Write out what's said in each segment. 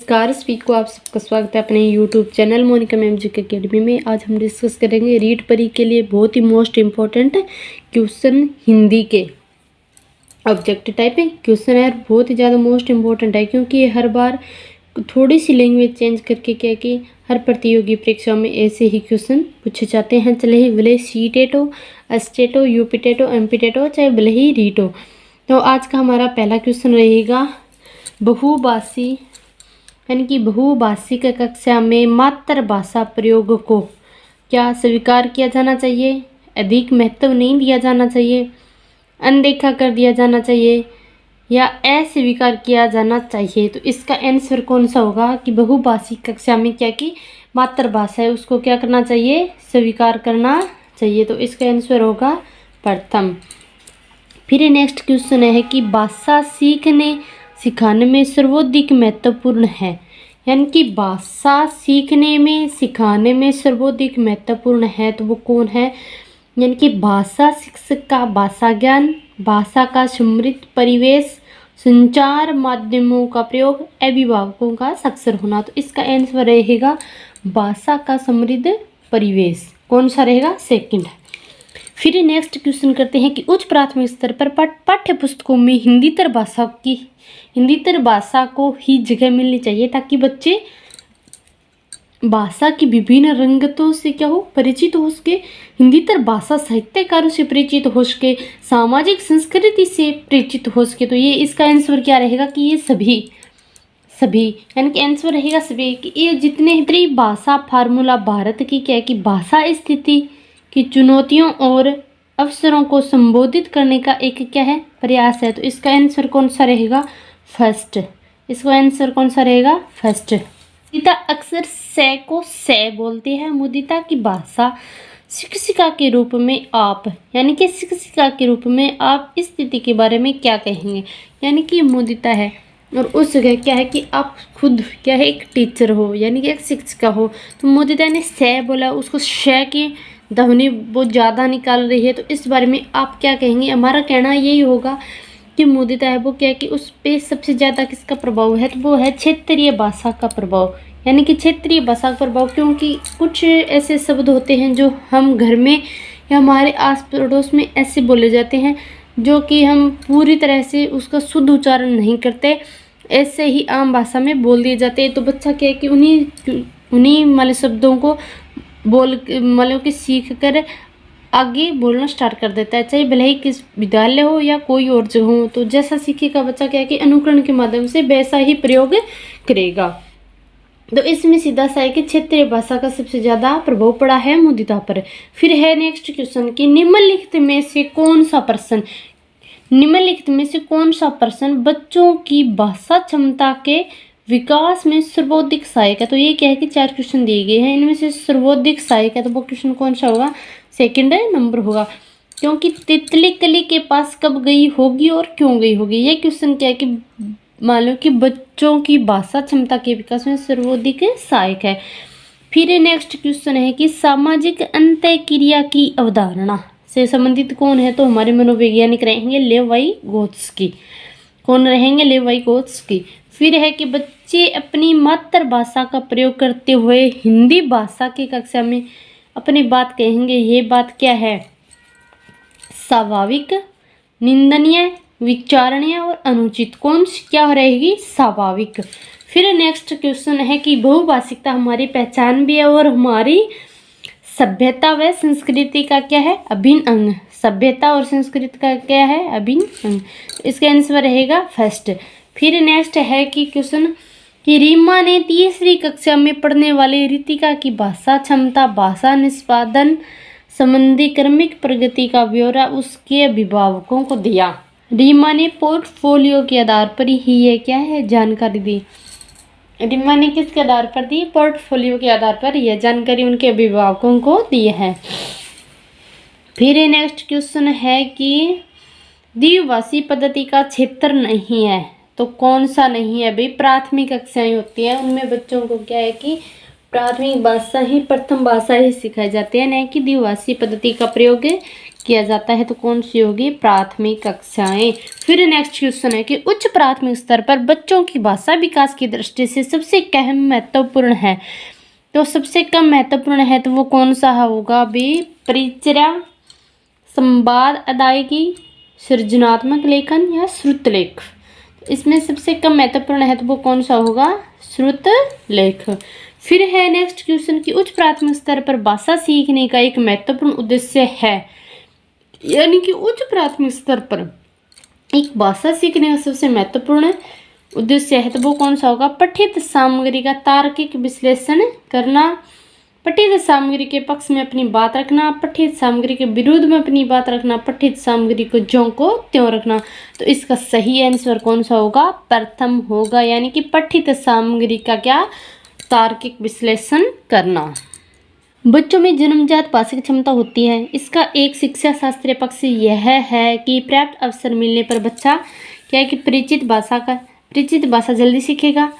नमस्कार स्पीक को आप सबका स्वागत है अपने यूट्यूब चैनल मोनिका मैम जी अकेडमी में। आज हम डिस्कस करेंगे रीट परी के लिए बहुत ही मोस्ट इम्पोर्टेंट क्वेश्चन हिंदी के ऑब्जेक्टिव टाइप है क्वेश्चन है। बहुत ही ज़्यादा मोस्ट इम्पोर्टेंट है क्योंकि ये हर बार थोड़ी सी लैंग्वेज चेंज करके क्या कि हर प्रतियोगी परीक्षा में ऐसे ही क्वेश्चन पूछे जाते हैं। चले ही भले सी टेट हो, एस टेट हो, यूपी टेट हो, एमपी टेट हो, चाहे भले ही रीट हो। तो आज का हमारा पहला क्वेश्चन रहेगा बहुभाषी यानी कि बहुभाषिक कक्षा में मातृभाषा प्रयोग को क्या स्वीकार किया जाना चाहिए, अधिक महत्व नहीं दिया जाना चाहिए, अनदेखा कर दिया जाना चाहिए या अस्वीकार किया जाना चाहिए। तो इसका आंसर कौन सा होगा कि बहुभाषिक कक्षा में क्या कि मातृभाषा है उसको क्या करना चाहिए, स्वीकार करना चाहिए। तो इसका आंसर होगा प्रथम। फिर नेक्स्ट क्वेश्चन है कि भाषा सीखने सिखाने में सर्वाधिक महत्वपूर्ण है, यानी कि भाषा सीखने में सिखाने में सर्वाधिक महत्वपूर्ण है तो वो कौन है, यानी कि भाषा शिक्षक का भाषा ज्ञान, भाषा का समृद्ध परिवेश, संचार माध्यमों का प्रयोग, अभिभावकों का साक्षर होना। तो इसका आंसर रहेगा भाषा का समृद्ध परिवेश। कौन सा रहेगा, सेकंड। फिर नेक्स्ट क्वेश्चन करते हैं कि उच्च प्राथमिक स्तर पर पाठ्य पुस्तकों में हिंदीतर भाषा को ही जगह मिलनी चाहिए ताकि बच्चे भाषा की विभिन्न रंगतों से क्या हो, परिचित हो सके, हिंदीतर भाषा साहित्यकारों से परिचित हो सके, सामाजिक संस्कृति से परिचित हो सके। तो ये इसका आंसर क्या रहेगा कि ये सभी यानी कि आंसर रहेगा सभी कि ये जितने भाषा फार्मूला भारत की क्या है कि भाषा स्थिति की चुनौतियों और अवसरों को संबोधित करने का एक क्या है, प्रयास है। तो इसका आंसर कौन सा रहेगा, फर्स्ट। इसका आंसर कौन सा रहेगा, फर्स्ट। मुदिता अक्सर से को से बोलते हैं। मुदिता की भाषा शिक्षिका के रूप में आप, यानी कि शिक्षिका के रूप में आप इस स्थिति के बारे में क्या कहेंगे, यानी कि मुदिता है और उस जगह क्या है कि आप खुद क्या है एक टीचर हो, यानी कि एक शिक्षिका हो। तो मुदिता ने से बोला, उसको श की ध्वनि बहुत ज़्यादा निकाल रही है। तो इस बारे में आप क्या कहेंगे। हमारा कहना यही होगा कि मुदिता है वो क्या है कि उस पे सबसे ज़्यादा किसका प्रभाव है, तो वो है क्षेत्रीय भाषा का प्रभाव, यानी कि क्षेत्रीय भाषा का प्रभाव। क्योंकि कुछ ऐसे शब्द होते हैं जो हम घर में या हमारे आस पड़ोस में ऐसे बोले जाते हैं जो कि हम पूरी तरह से उसका शुद्ध उच्चारण नहीं करते, ऐसे ही आम भाषा में बोल दिए जाते हैं। तो बच्चा क्या है कि उन्हीं वाले शब्दों को मतलब कि सीख कर आगे बोलना स्टार्ट कर देता है, चाहे भले ही किस विद्यालय हो या कोई और जगह हो। तो जैसा सीखेगा बच्चा क्या है कि अनुकरण के माध्यम से वैसा ही प्रयोग करेगा। तो इसमें सीधा सा है कि क्षेत्रीय भाषा का सबसे ज़्यादा प्रभाव पड़ा है मुदिता पर। फिर है नेक्स्ट क्वेश्चन कि निम्नलिखित में से कौन सा प्रश्न बच्चों की भाषा क्षमता के विकास में सर्वाधिक सहायक है। तो ये क्या है कि 4 क्वेश्चन दिए गए हैं, इनमें से सर्वाधिक सहायक है तो वो क्वेश्चन कौन सा होगा, सेकंड नंबर होगा। क्योंकि तितली कली के पास कब गई होगी और क्यों गई होगी, ये क्वेश्चन क्या है कि मान लो कि बच्चों की भाषा क्षमता के विकास में सर्वाधिक सहायक है। फिर नेक्स्ट क्वेश्चन है कि सामाजिक अंतःक्रिया की अवधारणा से संबंधित कौन है, तो हमारे मनोवैज्ञानिक रहेंगे लेवाइगोत्स्की। कौन रहेंगे, लेवाइगोत्स्की। फिर है कि बच्चे अपनी मातृभाषा का प्रयोग करते हुए हिंदी भाषा की कक्षा में अपनी बात कहेंगे, ये बात क्या है, स्वाभाविक, निंदनीय, विचारणीय और अनुचित। कौन सी क्या रहेगी, स्वाभाविक। फिर नेक्स्ट क्वेश्चन है कि बहुभाषिकता हमारी पहचान भी है और हमारी सभ्यता व संस्कृति का क्या है, अभिन्न अंग। सभ्यता और संस्कृति का क्या है, अभिन्न अंग। इसका आंसर रहेगा फर्स्ट। फिर नेक्स्ट है कि क्वेश्चन कि रीमा ने तीसरी कक्षा में पढ़ने वाली रितिका की भाषा क्षमता, भाषा निष्पादन संबंधी क्रमिक प्रगति का ब्यौरा उसके अभिभावकों को दिया। रीमा ने पोर्टफोलियो के आधार पर ही ये क्या है, जानकारी दी। रीमा ने किसके आधार पर दी, पोर्टफोलियो के आधार पर यह जानकारी उनके अभिभावकों को दी है। फिर नेक्स्ट क्वेश्चन है कि द्विभाषी पद्धति का क्षेत्र नहीं है, तो कौन सा नहीं है भाई, प्राथमिक कक्षाएं होती हैं उनमें बच्चों को क्या है कि प्राथमिक भाषा ही प्रथम भाषा ही सिखाई जाती है, नहीं कि द्विभाषी पद्धति का प्रयोग किया जाता है तो कौन सी होगी? प्राथमिक कक्षाएं। फिर नेक्स्ट क्वेश्चन है कि उच्च प्राथमिक स्तर पर बच्चों की भाषा विकास की दृष्टि से सबसे कम महत्वपूर्ण है, तो सबसे कम महत्वपूर्ण है तो वो कौन सा होगा भी? परिचर्या, संवाद अदायगी, सृजनात्मक लेखन या श्रुत लेख। इसमें सबसे कम महत्वपूर्ण है तो वो कौन सा होगा? श्रुत लेख। फिर है नेक्स्ट क्वेश्चन कि उच्च प्राथमिक स्तर पर भाषा सीखने का एक महत्वपूर्ण उद्देश्य है, यानी कि उच्च प्राथमिक स्तर पर एक भाषा सीखने का सबसे महत्वपूर्ण उद्देश्य है तो वो कौन सा होगा? पठित सामग्री का तार्किक विश्लेषण करना, पठित सामग्री के पक्ष में अपनी बात रखना, पठित सामग्री के विरुद्ध में अपनी बात रखना, पठित सामग्री को ज्यों को त्यों रखना। तो इसका सही आंसर कौन सा होगा? प्रथम होगा, यानी कि पठित सामग्री का क्या? तार्किक विश्लेषण करना। बच्चों में जन्मजात भाषिक क्षमता होती है। इसका एक शिक्षा शास्त्रीय पक्ष यह है कि पर्याप्त अवसर मिलने पर बच्चा क्या है कि परिचित भाषा जल्दी सीखेगा,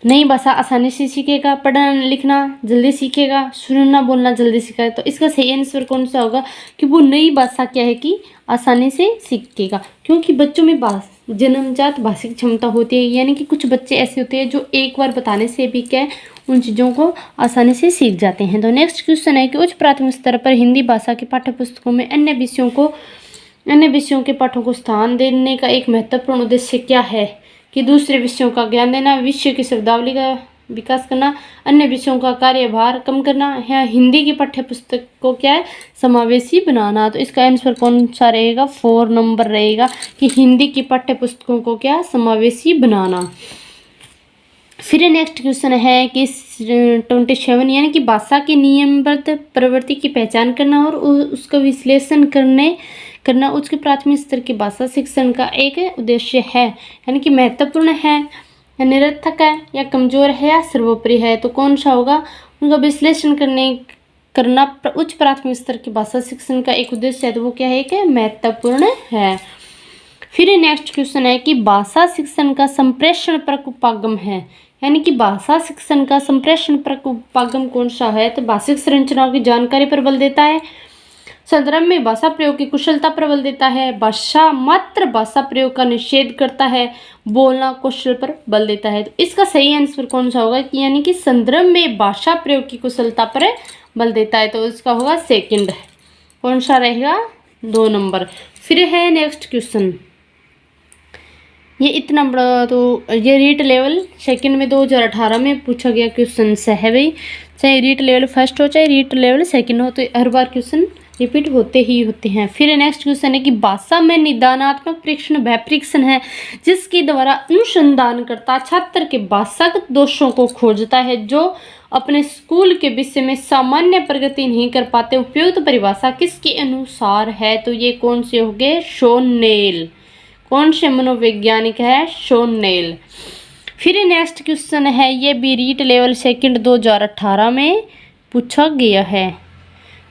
नई भाषा आसानी से सीखेगा, पढ़ना लिखना जल्दी सीखेगा, सुनना बोलना जल्दी सीखेगा। तो इसका सही आंसर कौन सा होगा? कि वो नई भाषा क्या है कि आसानी से सीखेगा, क्योंकि बच्चों में जन्मजात भाषिक क्षमता होती है, यानी कि कुछ बच्चे ऐसे होते हैं जो एक बार बताने से भी क्या है उन चीज़ों को आसानी से सीख जाते हैं। तो नेक्स्ट क्वेश्चन है कि उच्च प्राथमिक स्तर पर हिंदी भाषा के पाठ्य पुस्तकों में अन्य विषयों के पाठों को स्थान देने का एक महत्वपूर्ण उद्देश्य क्या है? कि दूसरे विषयों का ज्ञान देना, विषय की शब्दावली का विकास करना, अन्य विषयों का कार्यभार कम करना, या हिंदी की पाठ्य पुस्तक को क्या है समावेशी बनाना। तो इसका आंसर कौन सा रहेगा? 4 नंबर रहेगा कि हिंदी की पाठ्य पुस्तकों को क्या समावेशी बनाना। फिर नेक्स्ट क्वेश्चन है कि 27 यानी कि भाषा की नियमबद्ध प्रवृत्ति की पहचान करना और उसका विश्लेषण करना उच्च प्राथमिक स्तर की भाषा शिक्षण का एक उद्देश्य है, यानी कि महत्वपूर्ण है या निरर्थक है या कमजोर है या सर्वोपरि है। तो कौन सा होगा? उनका विश्लेषण करना उच्च प्राथमिक स्तर की भाषा शिक्षण का एक उद्देश्य है तो वो क्या है कि महत्वपूर्ण है। फिर नेक्स्ट क्वेश्चन है कि भाषा शिक्षण का संप्रेषण परक उपागम है, यानी कि भाषा शिक्षण का संप्रेषण परक उपागम कौन सा है? तो भाषिक संरचनाओं की जानकारी पर बल देता है, संदर्भ में भाषा प्रयोग की कुशलता पर बल देता है, मात्र भाषा प्रयोग का निषेध करता है, बोलना कौशल पर बल देता है। तो इसका सही आंसर कौन सा होगा? कि यानी कि संदर्भ में भाषा प्रयोग की कुशलता पर बल देता है, तो इसका होगा सेकंड। कौन सा रहेगा? 2 नंबर। फिर है नेक्स्ट क्वेश्चन, ये इतना बड़ा, तो ये रीट लेवल सेकंड में 2018 में पूछा गया क्वेश्चन है भाई, चाहे रीट लेवल फर्स्ट हो चाहे रीट लेवल सेकंड हो, तो हर बार क्वेश्चन रिपीट होते ही होते हैं। फिर नेक्स्ट क्वेश्चन है कि भाषा में निदानात्मक परीक्षण वह परीक्षण है जिसके द्वारा अनुसंधानकर्ता छात्र के भाषागत दोषों को खोजता है जो अपने स्कूल के विषय में सामान्य प्रगति नहीं कर पाते। उपयुक्त परिभाषा किसके अनुसार है? तो ये कौन से हो गए? शॉन नेल। कौन से मनोवैज्ञानिक है? शॉन नेल। फिर नेक्स्ट क्वेश्चन है, ये भी रीट लेवल सेकंड 2018 में पूछा गया है।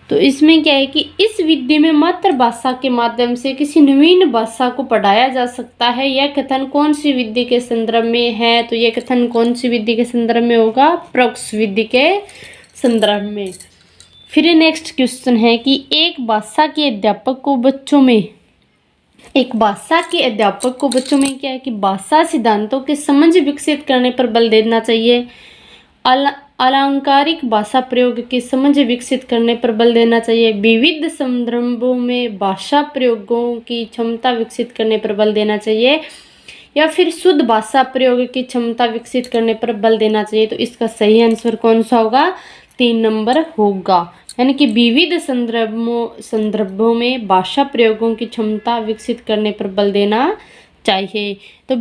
तो इसमें क्या है कि इस विधि में मातृभाषा के माध्यम से किसी नवीन भाषा को पढ़ाया जा सकता है। यह कथन कौन सी विधि के संदर्भ में है? तो यह कथन कौन सी विधि के संदर्भ में होगा? प्रोक्स विधि के संदर्भ में। फिर नेक्स्ट क्वेश्चन है कि एक भाषा के अध्यापक को बच्चों में क्या है कि भाषा सिद्धांतों के समझ विकसित करने पर बल देना चाहिए, अलंकारिक भाषा प्रयोग की समझ विकसित करने पर बल देना चाहिए, विविध संदर्भों में भाषा प्रयोगों की क्षमता विकसित करने पर बल देना चाहिए, या फिर शुद्ध भाषा प्रयोग की क्षमता विकसित करने पर बल देना चाहिए। तो इसका सही आंसर कौन सा होगा? 3 नंबर होगा, यानी कि विविध संदर्भों में भाषा प्रयोगों की क्षमता विकसित करने पर बल देना चाहिए। तो